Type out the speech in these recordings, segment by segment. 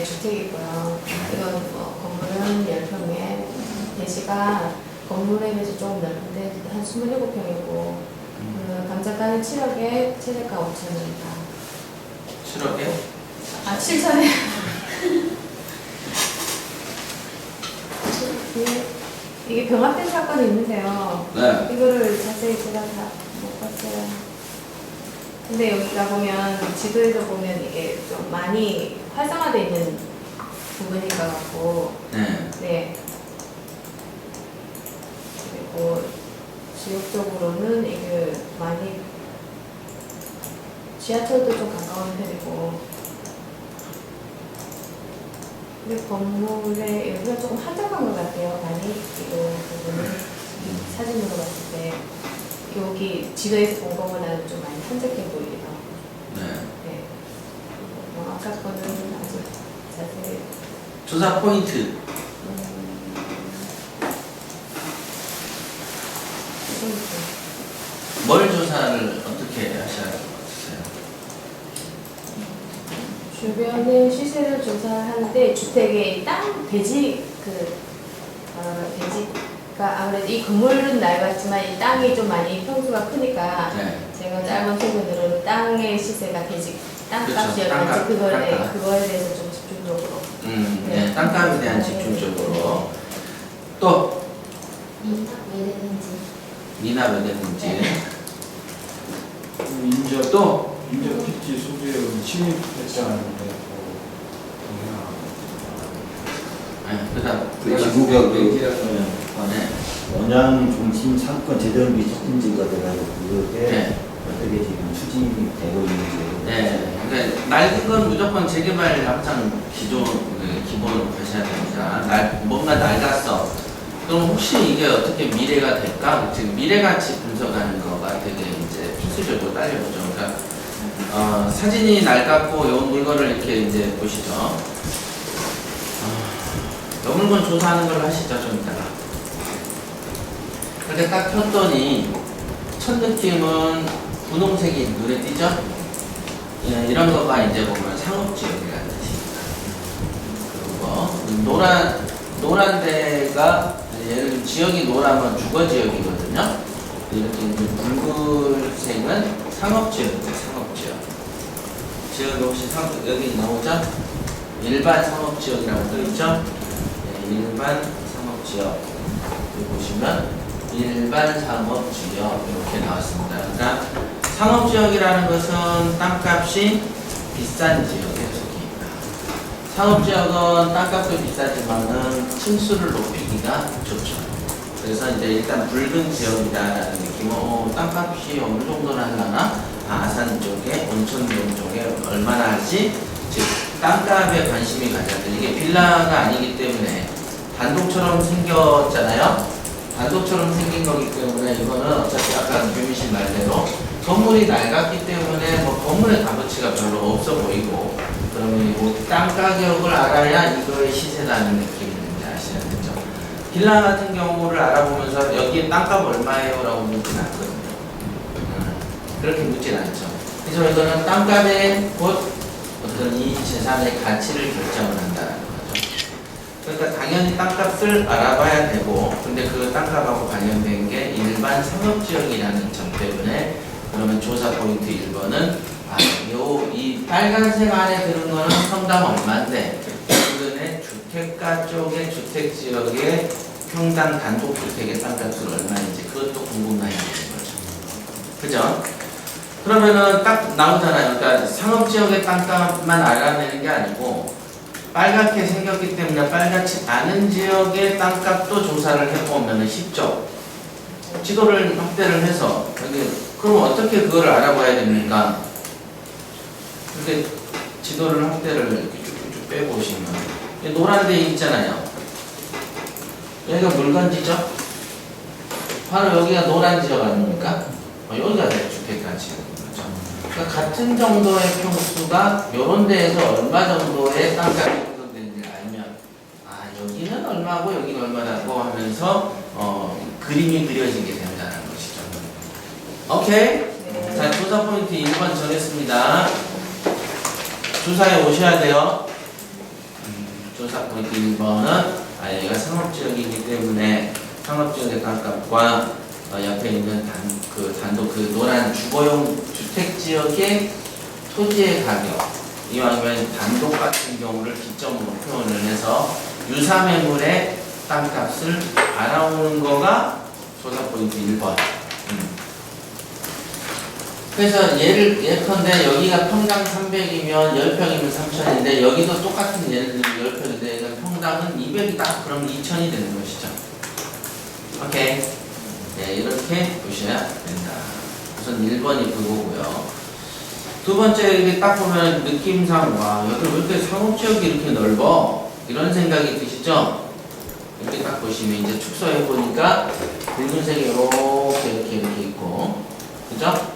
네, 주택이고요. 이건 건물은 10평에 대지가 건물에 비해서 조금 넓은데 한 27평이고 감정가는 7억에 최저가 5천원입니다. 7억에? 아, 7천에. 이게 병합된 사건이 있는데요. 네. 이거를 자세히 제가 다 못 봤어요. 근데 여기가 보면 지도에서 보면 이게 좀 많이 활성화되어 있는 부분인 것 같고, 네. 네. 그리고 지역적으로는 이게 많이 지하철도 좀 가까운 편이고, 근데 건물에 여기가 조금 한적한 것 같아요. 많이 이거 부분을 사진으로 봤을 때 여기 지도에서 본 거보다는 좀 많이 한적해 보이기도 하고. 네. 네. 아까 거는 아주 자세히. 조사 포인트. 뭘 조사를 어떻게 하셔야 될 것 같으세요? 주변의 시세를 조사하는데 주택의 땅 대지 대지가 아무래도 이 건물은 낡았지만 이 땅이 좀 많이 평수가 크니까 네. 제가 짧은 소문으로는 땅의 시세가 대지 땅값이 그렇죠. 얼마인지 땅값, 땅값. 그거에 대해서 좀 집중적으로. 네. 땅값에 대한 집중적으로. 또 미납 외대등지. 인접 또 인접 필지 소유의 침입했다는데 네. 그다음 그 지구벽 네. 원양 중심 상권 재정비 촉진지가 돼가지고 그게 네. 어떻게 지금 추진이 되고 있는지. 네, 그러니까 낡은 건 무조건 재개발 항상 기본으로 하셔야 됩니다. 뭔가 낡았어. 그럼 혹시 이게 어떻게 미래가 될까? 지금 미래가치 분석하는 거가 되게 이제 필수적으로 딸려오죠. 그러니까 사진이 낡았고 이 물건을 이렇게 이제 보시죠. 이 물건 조사하는 걸 하시죠, 좀 이따가. 이렇게 딱 켰더니 첫 느낌은 분홍색이 눈에 띄죠? 예, 이런 거가 이제 보면 상업지역이라는 뜻입니다. 그리고 노란 데가 예를 들면 지역이 노라면 주거지역이거든요. 이렇게 이제 붉은색은 상업지역입니다. 상업지역. 지역이 혹시 여기 나오죠? 일반 상업지역이라고 써있죠? 네, 일반 상업지역. 여기 보시면 일반 상업지역 이렇게 나왔습니다. 그러니까 상업지역이라는 것은 땅값이 비싼 지역에 속입니다. 상업지역은 땅값도 비싸지만은 층수를 높이기가 좋죠. 그래서 이제 일단 붉은 지역이다라는 느낌은 땅값이 어느 정도나 하려나? 아산 쪽에, 온천동 쪽에 얼마나 할지, 즉 땅값에 관심이 가져야 돼. 이게 빌라가 아니기 때문에 단독처럼 생겼잖아요. 단독처럼 생긴 거기 때문에 이거는 어차피 아까 규민씨 말대로 건물이 낡았기 때문에 뭐 건물의 값어치가 별로 없어 보이고, 그러면 땅 가격을 알아야 이거의 시세라는 느낌이 있는지 아셔야 되죠. 빌라 같은 경우를 알아보면서 여기에 땅값 얼마예요? 라고 묻진 않거든요. 그렇게 묻진 않죠. 그래서 이거는 땅값에 곧 어떤 이 재산의 가치를 결정을 한다는 거죠. 그러니까 당연히 땅값을 알아봐야 되고, 근데 그 땅값하고 관련된 게 일반 상업지역이라는 점 때문에, 그러면 조사 포인트 1번은 이 빨간색 안에 드는 거는 평당 얼마인데 인근의 주택가 쪽의 주택지역의 평당 단독주택의 땅값은 얼마인지 그것도 궁금해야 되는 거죠. 그죠? 그러면은 딱 나오잖아요. 그러니까 상업지역의 땅값만 알아내는 게 아니고 빨갛게 생겼기 때문에 빨갛지 않은 지역의 땅값도 조사를 해보면 쉽죠. 지도를 확대를 해서 그럼 어떻게 그걸 알아봐야 됩니까? 이렇게 지도를 확대를 이렇게 쭉쭉 빼보시면 노란 데 있잖아요. 여기가 물건지죠? 바로 여기가 노란 지역 아닙니까? 여기가 주택가 지역이죠. 그러니까 같은 정도의 평수가 이런 데에서 얼마 정도의 땅값이 형성되는지를 알면 여기는 얼마고 여기는 얼마라고 하면서 그림이 그려지게 된다는 것이죠. 오케이? 자, 조사 포인트 1번 정했습니다. 조사에 오셔야 돼요. 조사 포인트 1번은 여기가 상업지역이기 때문에 상업지역의 땅값과 옆에 있는 단독 그 노란 주거용 주택지역의 토지의 가격 이왕이면 단독 같은 경우를 기점으로 표현을 해서 유사매물의 땅값을 알아오는 거가 조사 포인트 1번. 그래서 예컨대 여기가 평당 300이면 10평이면 3,000인데 여기도 똑같은 예를 들면 10평인데 이건 평당은 200이다. 그럼 2,000이 되는 것이죠. 오케이. 네, 이렇게 보셔야 된다. 우선 1번이 그거고요. 두 번째 이렇게 딱 보면 느낌상 와 여기 왜 이렇게 상업지역이 이렇게 넓어? 이런 생각이 드시죠? 이렇게 딱 보시면 이제 축소해 보니까 붉은색이 이렇게 있고 그죠?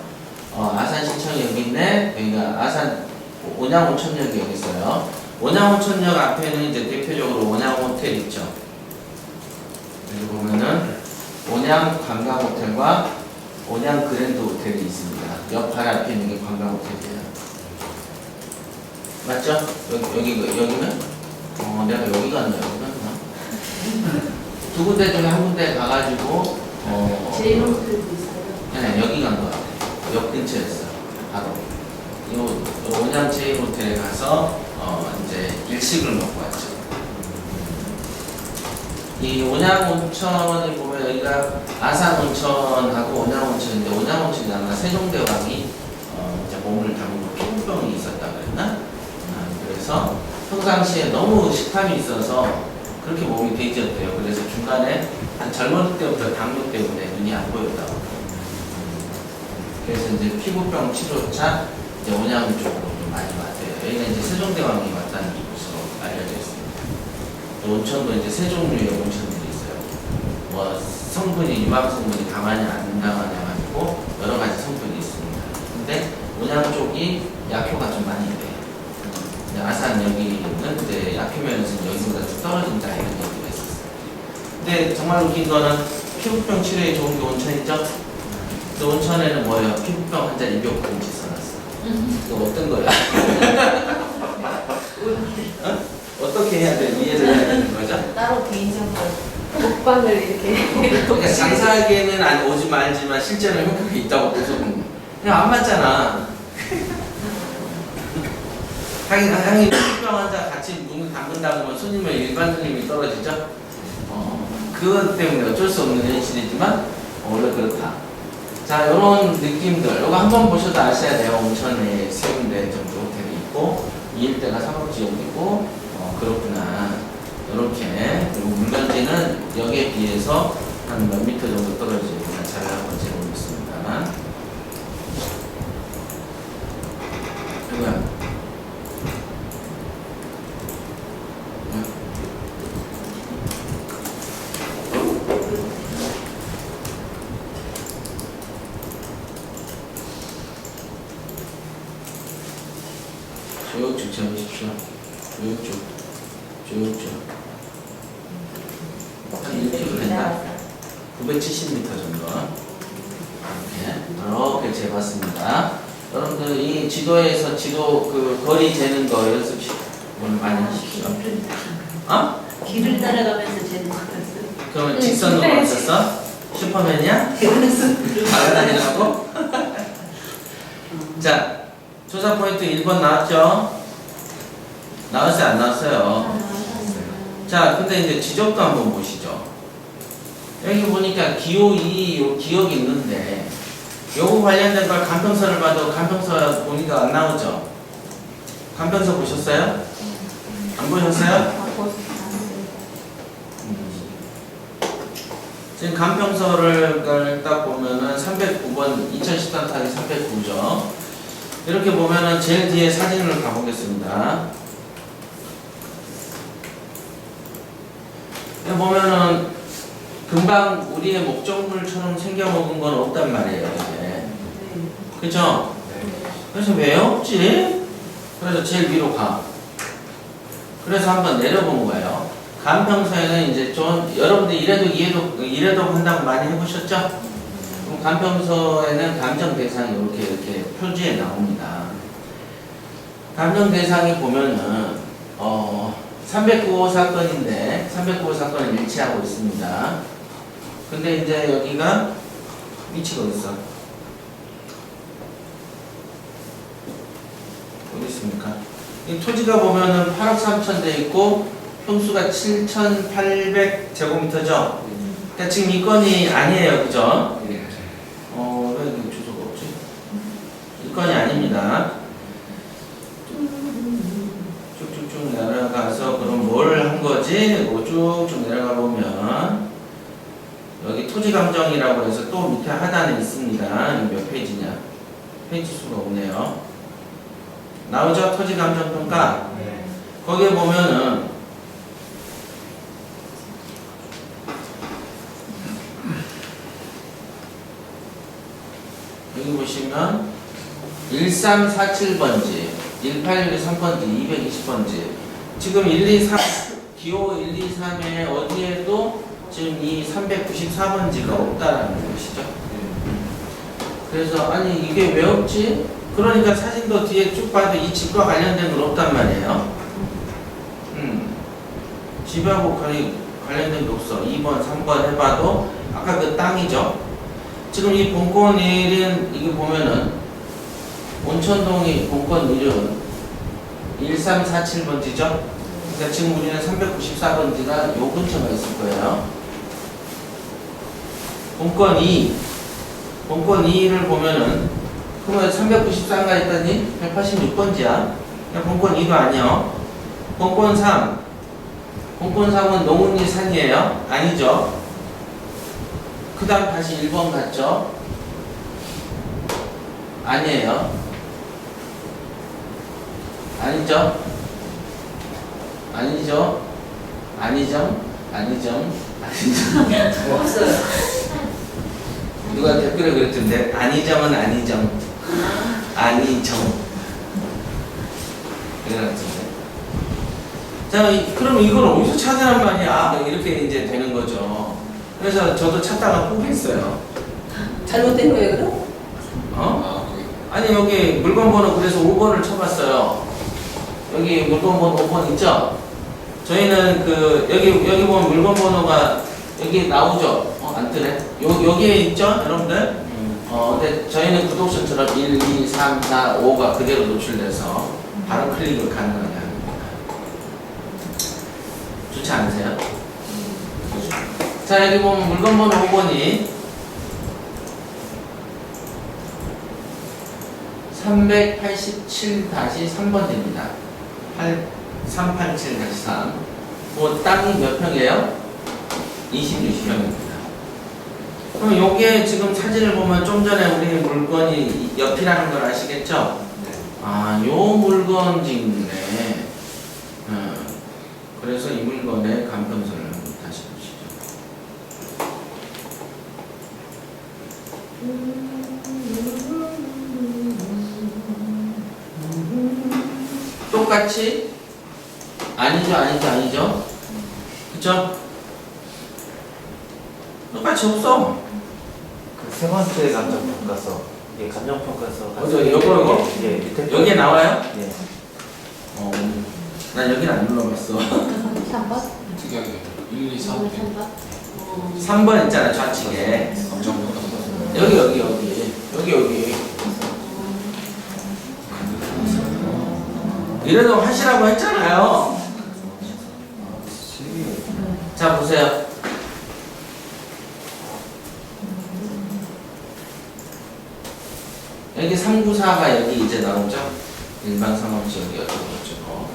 아산 신청이 여기 있네. 그러니까 아산 온양 온천역이 여기 있어요. 온양 온천역 앞에는 이제 대표적으로 온양 호텔 있죠. 여기 보면은 온양 관광 호텔과 온양 그랜드 호텔이 있습니다. 옆 바로 앞에 있는 게 관광 호텔이에요. 맞죠? 여기는? 내가 여기 갔나 여기 갔나? 두 군데 중에 한 군데 가가지고 제일 호텔도 있어요. 네, 여기 간 거 같아요. 옆 근처였어요. 바로. 요 온양 제일 호텔에 가서 이제 일식을 먹고 왔죠. 이 온양 온천을 보면 여기가 아산 온천하고 온양 온천인데 온양 온천이 아마 세종대왕이 이제 몸을 담고 피부병이 있었다 그랬나? 그래서 평상시에 너무 식탐이 있어서 그렇게 몸이 돼지였대요. 그래서 중간에 한 젊을 때부터 당뇨 때문에 눈이 안 보였다고. 그래서 이제 피부병 치료차 이제 온양 쪽으로 좀 많이 왔대요. 여기는 이제 세종대왕이 왔다는 것으로 알려져 있습니다. 온천도 이제 세 종류의 온천들이 있어요. 뭐 성분이 유황 성분이 가만히 안 남아가지고 여러 가지 성분이 있습니다. 근데 온양 쪽이 약효가 좀 많이 돼요. 아산 여기는 이제 약효 면에서는 여기보다 좀 떨어진다 이런 얘기가 있었어요. 근데 정말 웃긴 거는 피부병 치료에 좋은 게 온천이죠. 그 온천에는 뭐예요? 피부병 환자 입욕 금지 써놨어. 이거 어떤 거야? 어떻게 해야 돼? 이해를 해야 되는 거죠? 따로 개인적으로 먹방을 이렇게 그러니까 장사하기에는 오지 말지만 실제로 효과가 있다고 계속 그냥 안 맞잖아. 하긴 피부병 환자 같이 문을 담근다고 하면 손님의 일반 손님이 떨어지죠? 그것 때문에 어쩔 수 없는 현실이지만 원래 그렇다. 자, 이런 느낌들 이거 한번 보셔도 아셔야 돼요. 온천에 세 군데 정도 호텔이 있고 이 일대가 상업지역이고 그렇구나. 이렇게 그리고 물건지는 여기에 비해서 한 몇 미터 정도 떨어져 있구나. 잘 한번 재보겠습니다. 이거야. 쭉 잡으십시오. 쭉. 한 1km 된다. 970m 정도. 이렇게 재봤습니다. 여러분들 이 지도에서 지도 그 거리 재는 거 연습 오늘 많이 하십시오. 길을 따라가면서 재는 것 같았어요. 그러면 직선으로 왔었어? 슈퍼맨이야? 날아다니라고? 자, 조사 포인트 1번 나왔죠? 나왔어요? 안 나왔어요? 자, 근데 이제 지적도 한번 보시죠. 여기 보니까 기호 2, 기억이 있는데 요거 관련된 걸 간평서를 봐도 간평서 보니까 안 나오죠? 간평서 보셨어요? 안 보셨어요? 지금 간평서를 딱 보면은 309번 2013 타기 309죠. 이렇게 보면은 제일 뒤에 사진을 가보겠습니다. 여기 보면은 금방 우리의 목적물처럼 생겨먹은 건 없단 말이에요, 이제. 그죠? 그래서 왜 없지? 그래서 제일 위로 가. 그래서 한번 내려본 거예요. 간평서에는 이제 좀 여러분들 이래도 한다고 많이 해보셨죠? 그럼 간평서에는 감정 대상이 이렇게 표지에 나옵니다. 감정 대상이 보면은 309호 사건인데 309호 사건을 일치하고 있습니다. 근데 이제 여기가 위치가 어딨어? 어디 있습니까? 이 토지가 보면은 8억 3천 돼 있고 평수가 7,800제곱미터죠? 그러니까 지금 이 건이 아니에요. 그죠? 왜 여기 주소가 없지? 이 건이 아닙니다. 쭉쭉쭉 내려가서 그럼 뭘 한 거지? 뭐 쭉쭉 내려가 보면 여기 토지감정이라고 해서 또 밑에 하단에 있습니다. 이게 몇 페이지냐? 페이지 수가 없네요. 나오죠? 토지감정평가. 네. 거기에 보면은 여기 보시면 1347번지, 1863번지, 220번지 지금 123 기호 123에 어디에도 지금 이 394번지가 없다라는 것이죠. 그래서 아니 이게 왜 없지? 그러니까 사진도 뒤에 쭉 봐도 이 집과 관련된 건 없단 말이에요. 집하고 관련된 게 없어. 2번, 3번 해봐도 아까 그 땅이죠. 지금 이 본권 1은 이게 보면은 온천동이 본권 1은 1347번지죠. 그러니까 지금 우리는 394번지가 요 근처가 있을 거예요. 본권 2, 본권 2를 보면은 그러면 394가 있다니 186번지야. 그냥 본권 2도 아니요. 본권 3, 본권 3은 농운리 산이에요. 아니죠. 그 다음 다시 1번 갔죠. 아니에요. 아니죠. 아니죠. 아니죠. 아니죠. 아니죠. 없어요. 누가 댓글에 그랬던데 아니정은 아니정. 아니정. 그래가지고. 자, 그럼 이걸 어디서 찾으란 말이야? 이렇게 이제 되는 거죠. 그래서 저도 찾다가 포기했어요. 잘못된 거예요, 그럼? 어? 아니 여기 물건 번호 그래서 5번을 쳐봤어요. 여기 물건 번호 5번 있죠? 저희는 그 여기 보면 물건 번호가 여기 나오죠? 안 뜨네? 여기에 있죠? 여러분들? 근데 저희는 구독션처럼 1, 2, 3, 4, 5가 그대로 노출돼서 바로 클릭을 가능하게 합니다. 좋지 않으세요? 자, 여기 보면 물건 번호 5번이 387-3번입니다. 387-3. 그 땅이 몇 평이에요? 26평입니다. 그럼 요게 지금 사진을 보면 좀 전에 우리 물건이 옆이라는 걸 아시겠죠? 아, 요 물건지네. 그래서 이 물건의 간평선을 한번 다시 보시죠. 똑같이 아니죠. 그쵸? 똑같이 없어. 그 세 번째 감정평가서, 예, 감정평가서. 어디, 요거? 예, 밑에 여기에 나와요? 예. 난 여기는 안 눌러봤어. 3번? 특이하게 1, 2, 3. 3번? 3번 있잖아, 좌측에. 여기. 이래도 하시라고 했잖아요. 자, 보세요. 여기 394가 여기 이제 나오죠? 일반 상업지역이 어쩌고저쩌고.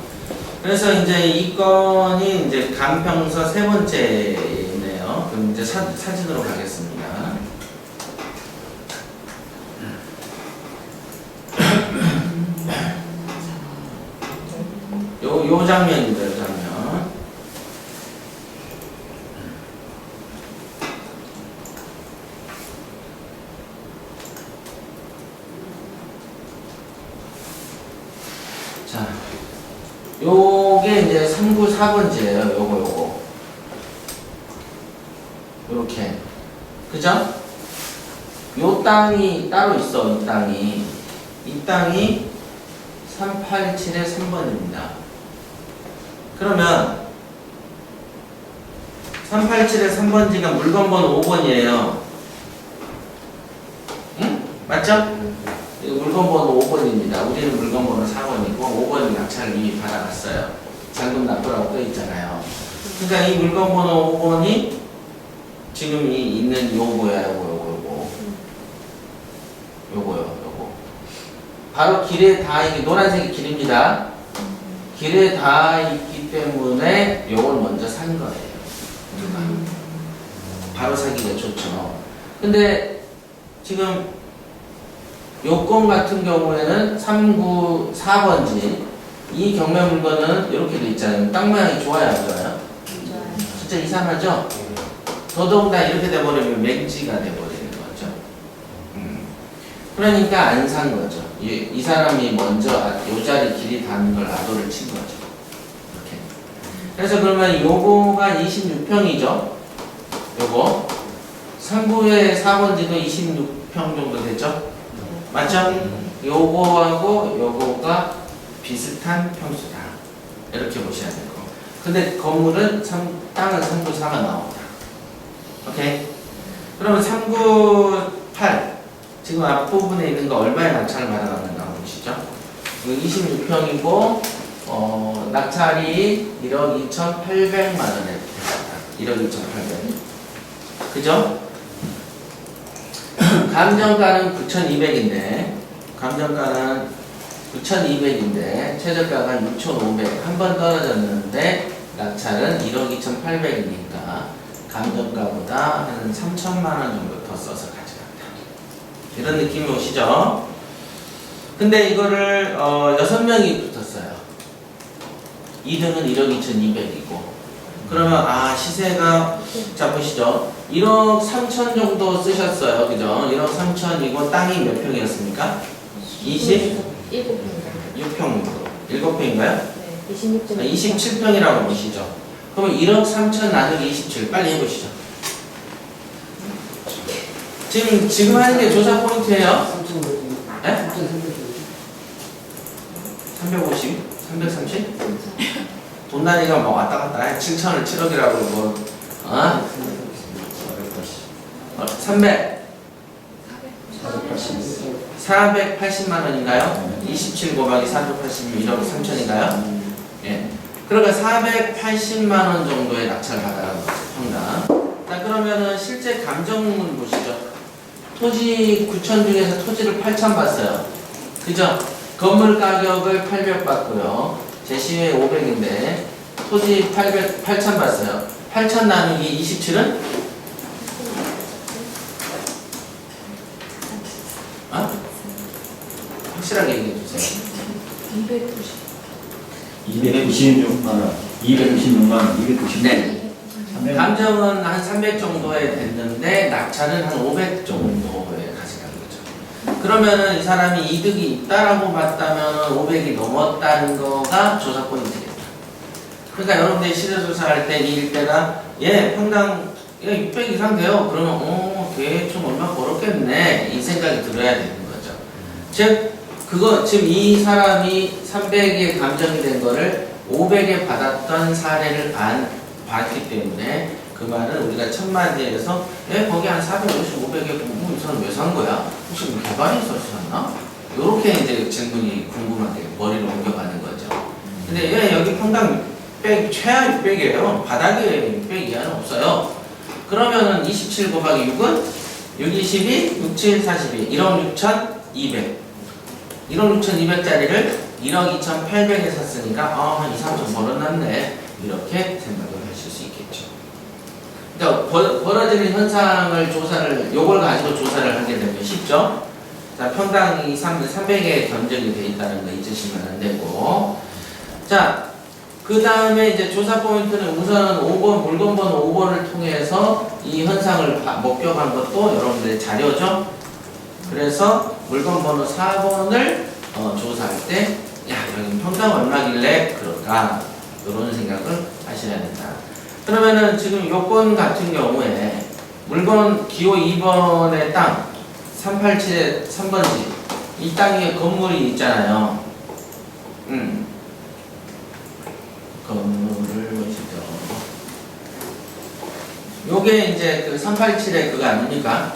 그래서 이제 이 건이 이제 간평서 세 번째네요. 그럼 이제 사진으로 가겠습니다. 요 장면입니다, 요 장면. 자, 요게 이제 394번지예요. 요거. 요렇게. 그죠? 요 땅이 따로 있어, 이 땅이. 이 땅이 387의 3번입니다. 그러면 387의 3번지가 물건번호 5번이에요. 응? 맞죠? 이거 물건번호 5번입니다. 우리는 물건번호 4번이고 5번이 낙찰을 이미 받아갔어요. 잔금 납부라고 떠 있잖아요. 그러니까 이 물건번호 5번이 지금 이 있는 요거야, 요거요. 바로 길에 다 이게 노란색이 길입니다. 길에 다 있기 때문에 요걸 먼저 산 거예요. 우리가. 바로 사기가 좋죠. 근데 지금 요건 같은 경우에는 394번지 이 경매 물건은 이렇게 돼 있잖아요. 땅 모양이 좋아요, 안 좋아요? 좋아요. 진짜 이상하죠? 더더군다나 이렇게 돼버리면 맹지가 돼버리는 거죠. 그러니까 안 산 거죠. 이 사람이 먼저 요 자리 길이 닿는 걸 아도를 친 거죠. 이렇게. 그래서 그러면 요거가 26평이죠. 요거. 3부의 4번지도 26평 정도 되죠? 맞죠? 요거하고 요거가 비슷한 평수다. 이렇게 보셔야 되고. 근데 건물은 땅은 394가 나옵니다. 오케이? 그러면 398 지금 앞부분에 있는 거 얼마에 낙찰을 받아갔는가 한번 보시죠. 이거 26평이고 낙찰이 1억 2,800만 원에 됐습니다. 1억 2,800. 그죠? 감정가는 9,200인데 감정가는 9,200인데 최저가가 6,500. 한 번 떨어졌는데 낙찰은 1억 2,800이니까 감정가보다 한 3천만 원 정도 더 써서 가져간다. 이런 느낌이 오시죠? 근데 이거를 6명이 붙었어요. 2등은 1억 2,200이고 그러면 시세가 자 보시죠. 1억 3천 정도 쓰셨어요. 그죠? 1억 3천이고 땅이 몇 평이었습니까? 7평. 6평 7평인가요? 네, 26.2평. 27평이라고 보시죠. 그러면 1억 3천 나누기 27 빨리 해보시죠. 지금 하는 게 조사 포인트예요. 네? 350? 330? 돈단위가 뭐 왔다 갔다 해. 7천을 7억이라고 뭐 300 480만 원인가요? 27 곱하기 480이면 1억 3천인가요? 예. 그러니까 480만 원 정도의 낙찰을 받아가는 거죠, 평당. 자, 그러면은 실제 감정문 보시죠. 토지 9천 중에서 토지를 8천 받았어요. 그죠? 건물 가격을 800 받고요. 제시회 500인데 토지 800, 8천 받았어요. 8천 나누기 27은? 확실하게 얘기해 주세요. 296만 원, 296만 원, 296만 네. 원. 감정은 한 300 정도에 됐는데 낙찰은 한 500 정도에 가져간 거죠. 그러면은 이 사람이 이득이 있다라고 봤다면 500이 넘었다는 거가 조사 포인트겠다. 그러니까 여러분들이 시세조사할 때 이 일대가 평당 600 이상 돼요. 그러면 대충 얼마 벌었겠네 이 생각이 들어야 되는 거죠. 즉 지금 이 사람이 300에 감정이 된 거를 500에 받았던 사례를 봤기 때문에 그 말은 우리가 천만대에서 거기 한 450, 500에 이 사람 왜 산 거야? 혹시 뭐 개발이 있었나? 요렇게 이제 질문이 궁금하게 머리를 옮겨가는 거죠. 근데 여기 평당 600, 최하 600이에요. 바닥에 600 이하는 없어요. 그러면은 27 곱하기 6은 6, 22, 6, 7, 42, 1억 6,200. 1억 6,200짜리를 1억 2,800에 샀으니까 한 2, 3천 벌어놨네. 이렇게 생각을 하실 수 있겠죠. 그러니까 벌어지는 현상을 요걸 가지고 조사를 하게 되면 쉽죠. 자, 평당이 300에 견적이 돼 있다는 거 잊으시면 안 되고. 자, 그 다음에 이제 조사 포인트는 우선은 5번, 물건번호 5번을 통해서 이 현상을 목격한 것도 여러분들의 자료죠. 그래서 물건번호 4번을 조사할 때, 여기 평당 얼마길래 그럴까? 이런 생각을 하셔야 된다. 그러면은 지금 요건 같은 경우에 물건 기호 2번의 땅, 387의 3번지, 이 땅에 건물이 있잖아요. 건물 요게 이제 그 387의 그거 아닙니까?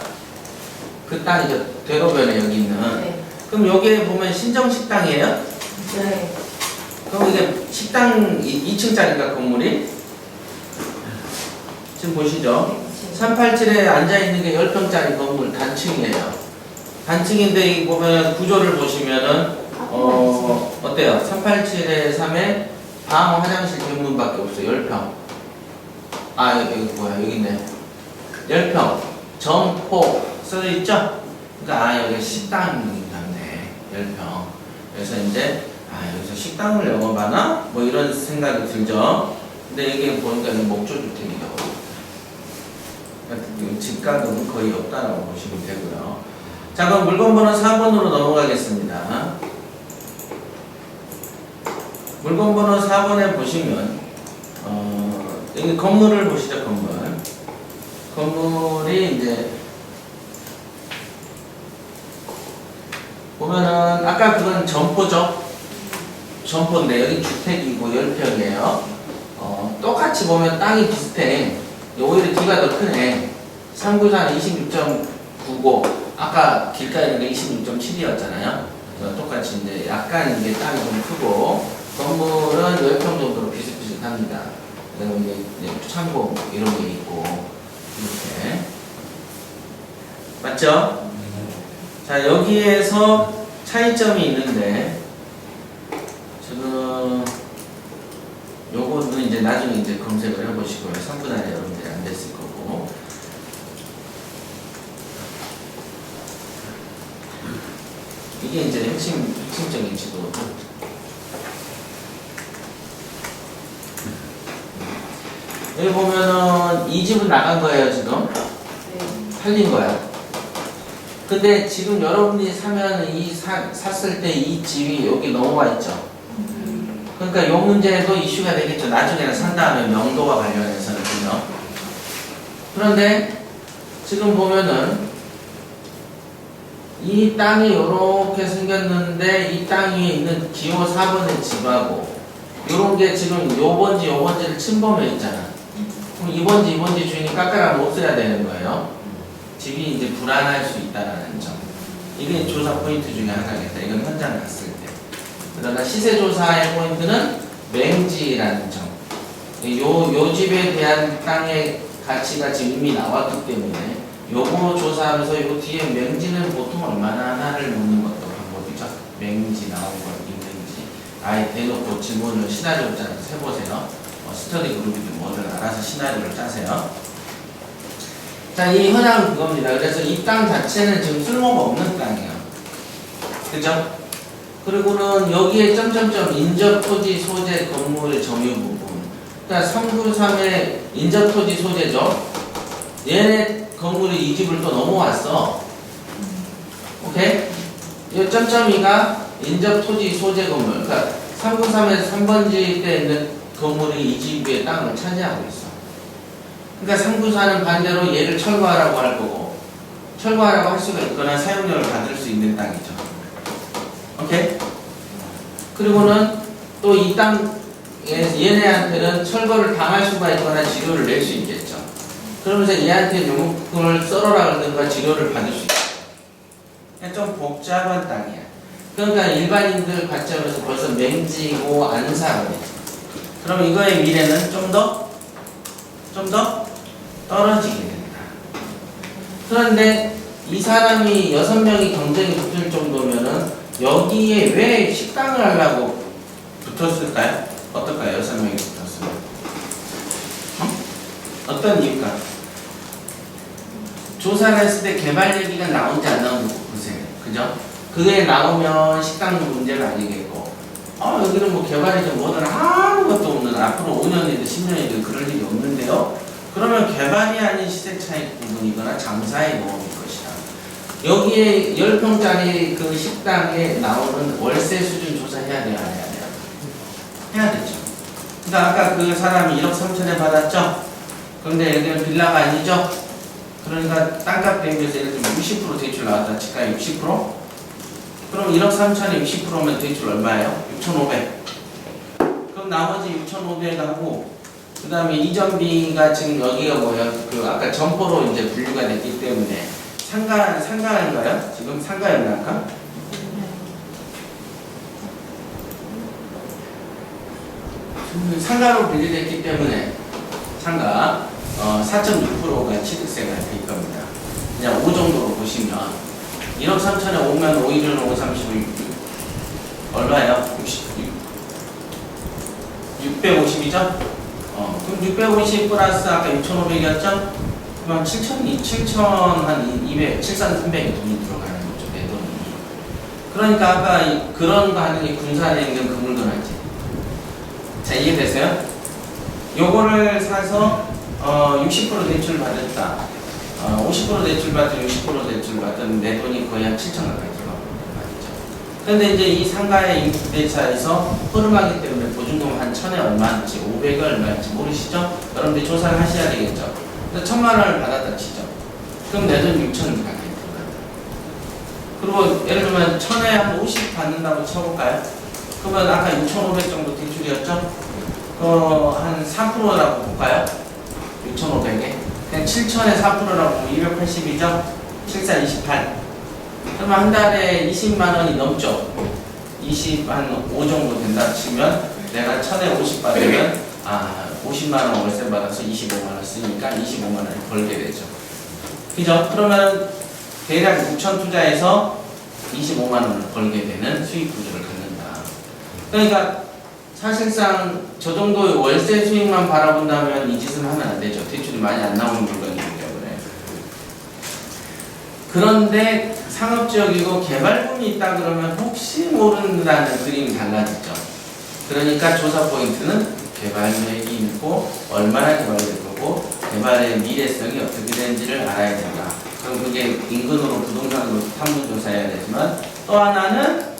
그 땅이죠. 대로변에 여기 있는. 네. 그럼 여기에 보면 신정식당이에요? 네. 그럼 이게 식당 2층짜리인가 건물이? 지금 보시죠. 387에 앉아있는 게 10평짜리 건물 단층이에요. 단층인데 이 보면 구조를 보시면은 어때요? 387에 3에 방, 화장실, 대문밖에 없어요. 10평. 아 여기 뭐야 여기 있네. 10평. 점포 써져 있죠? 그러니까 여기 식당이네. 10평. 그래서 이제 여기서 식당을 영업하나? 뭐 이런 생각이 들죠. 근데 이게 보니까 목조주택이라고. 그러니까 집가격은 거의 없다라고 보시면 되고요. 자, 그럼 물건 번호 4번으로 넘어가겠습니다. 물건 번호 4번에 보시면 여기 건물을 보시죠. 건물이 이제 보면은 아까 그건 점포죠. 점포인데 여기 주택이고 10평이에요. 똑같이 보면 땅이 비슷해. 오히려 D가 더 크네. 394는 26.95. 아까 길가에 있는 게 26.7이었잖아요. 그래서 똑같이 이제 약간 이게 땅이 좀 크고 건물은 10평 정도로 비슷비슷합니다. 그다음에 이제 창고 이런 게 있고 이렇게 맞죠? 자 여기에서 차이점이 있는데 지금 요거는 이제 나중에 이제 검색을 해보시고요. 3분 안에 여러분들이 안 됐을 거고. 이게 이제 핵심적인 지도고. 여기 보면은 이 집은 나간 거예요, 지금. 팔린 거야. 근데 지금 여러분이 사면 샀을 때 이 집이 여기 넘어와 있죠. 그러니까 이 문제도 이슈가 되겠죠. 나중에는 산 다음에 명도와 관련해서는 그죠. 그런데 지금 보면은 이 땅이 이렇게 생겼는데 이 땅 위에 있는 기호 4번의 집하고 요런 게 지금 요번지를 침범해 있잖아. 그럼 이번지 주인이 깎아라 못 써야 되는 거예요. 집이 이제 불안할 수 있다라는 점. 이게 조사 포인트 중에 하나겠다. 이건 현장 갔을 때. 그러나 시세조사의 포인트는 맹지라는 점. 요 집에 대한 땅의 가치가 지금 이미 나왔기 때문에 요거 조사하면서 요 뒤에 맹지는 보통 얼마나 하나를 묻는 것도 방법이죠. 맹지 나온 거 있는지 아예 대놓고 질문을 시나리오 짜서 해보세요. 스터디 그룹이든 뭐든 알아서 시나리오를 짜세요. 자, 이 흔한 그겁니다. 그래서 이 땅 자체는 지금 쓸모가 없는 땅이에요. 그죠? 그리고는 여기에 점점점 인접토지 소재 건물 점유 부분. 그러니까 393의 인접토지 소재죠. 얘네 건물이 이 집을 또 넘어왔어. 오케이? 이 점점이가 인접토지 소재 건물. 그러니까 393에서 3번지 때 있는 건물이 이 집의 땅을 차지하고 있어. 그러니까 394는 반대로 얘를 철거하라고 할 거고, 철거하라고 할 수가 있거나 사용료를 받을 수 있는 땅이죠. 오케이? 그리고는 또 이 땅에 얘네한테는 철거를 당할 수가 있거나 지료를 낼 수 있겠죠. 그러면서 얘한테 요금을 썰어라 그러든가 지료를 받을 수 있죠. 좀 복잡한 땅이야. 그러니까 일반인들 관점에서 벌써 맹지고 안사거든요. 그럼 이거의 미래는 좀 더 떨어지게 됩니다. 그런데 이 사람이 6명이 경쟁이 붙을 정도면은 여기에 왜 식당을 하려고 붙었을까요? 어떨까요? 6명이 붙었으면. 어떤 이유가? 조사를 했을 때 개발 얘기가 나온지 안 나온지 보세요. 그죠? 그게 나오면 식당 문제가 아니겠고, 여기는 뭐 개발이든 뭐든 아무것도 없는, 앞으로 5년이든 10년이든 그럴 일이 없는데요? 그러면 개발이 아닌 시세 차익 부분이거나 장사의 모험일 것이다. 여기에 10평짜리 그 식당에 나오는 월세 수준 조사해야 돼요? 안 해야 돼요? 해야 되죠. 그러니까 아까 그 사람이 1억 3천에 받았죠? 그런데 여기는 빌라가 아니죠? 그러니까 땅값 대비해서 예를 들면 60% 대출 나왔다. 집가 60%? 그럼 1억 3천에 60%면 대출 얼마예요? 6,500. 그럼 나머지 6,500하고 그 다음에 이전비가 지금 여기가 뭐야? 그 아까 점포로 이제 분류가 됐기 때문에 상가인가요? 지금 상가였나 아까? 상가로 분류됐기 때문에 상가 4.6%가 취득세가 될 겁니다. 그냥 5 정도로 보시면 1억 3천에 5면 5 1은 5, 35, 얼마예요? 650이죠? 그럼 650 플러스 아까 6,500이었죠? 그럼 7,000 한 200, 7,300의 돈이 들어가는 거죠, 내 돈이. 그러니까 아까 그런 거 하는 게 군산에 있는 그물건할지. 자, 이해되세요? 요거를 사서 60% 대출 받았다. 50% 대출 받든 60% 대출 받든 내 돈이 거의 한 7천 가까이 들어가는 말이죠. 그런데 이제 이 상가의 임대차에서 흐름하기 때문에 보증금 한 1,000에 얼마인지 500에 얼마인지 모르시죠? 여러분들이 조사를 하셔야 되겠죠. 그래서 1,000만 원을 받았다 치죠. 그럼 내 돈 6천 가까이 들어간다. 그리고 예를 들면 1,000에 한 50 받는다고 쳐볼까요? 그러면 아까 6,500 정도 대출이었죠? 한 3%라고 볼까요? 6,500에 그냥 7,000에 4%라고 보면 280이죠? 7, 4, 28 그러면 한 달에 20만 원이 넘죠? 25 정도 된다 치면 내가 1,000에 50 받으면 50만 원 월세 받아서 25만 원 쓰니까 25만 원을 벌게 되죠. 그죠? 그러면 대략 6천 투자해서 25만 원을 벌게 되는 수익 구조를 갖는다. 그러니까 사실상 저 정도의 월세 수익만 바라본다면 이 짓은 하면 안 되죠. 대출이 많이 안 나오는 물건이기 때문에. 그런데 상업지역이고 개발군이 있다 그러면 혹시 모른다는 그림이 달라지죠. 그러니까 조사 포인트는 개발 계획이 있고 얼마나 개발될 거고 개발의 미래성이 어떻게 되는지를 알아야 된다. 그럼 그게 인근으로 부동산으로 탐문조사해야 되지만 또 하나는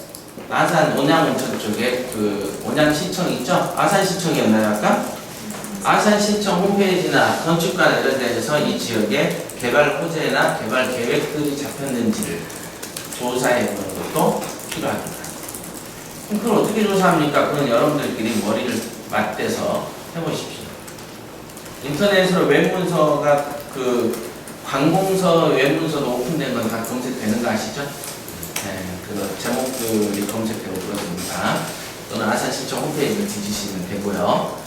아산 온양온천 쪽에 그 온양시청 있죠? 아산시청이었나요 아까? 아산시청 홈페이지나 건축가 이런 데에서 이 지역에 개발 호재나 개발 계획들이 잡혔는지를 조사해 보는 것도 필요합니다. 그럼 그걸 어떻게 조사합니까? 그건 여러분들끼리 머리를 맞대서 해보십시오. 인터넷으로 웹문서가 그 관공서 웹문서도 오픈된 건 다 검색되는 거 아시죠? 네, 그 제목들이 검색되고 그렇습니다. 또는 아산시청 홈페이지를 뒤지시면 되고요.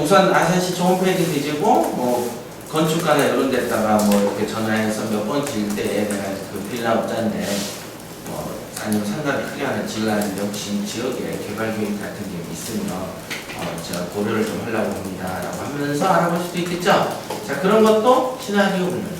우선 아산시청 홈페이지 뒤지고 뭐 건축가나 이런 데다가 뭐 이렇게 전화해서 몇 번 지을 때 내가 그 빌라 업자인데 뭐 아니면 상가를 크게 하나 지으려는데 혹시 지역에 개발 계획 같은 게 있으면 제가 고려를 좀 하려고 합니다 라고 하면서 알아볼 수도 있겠죠. 자, 그런 것도 시나리오 분석.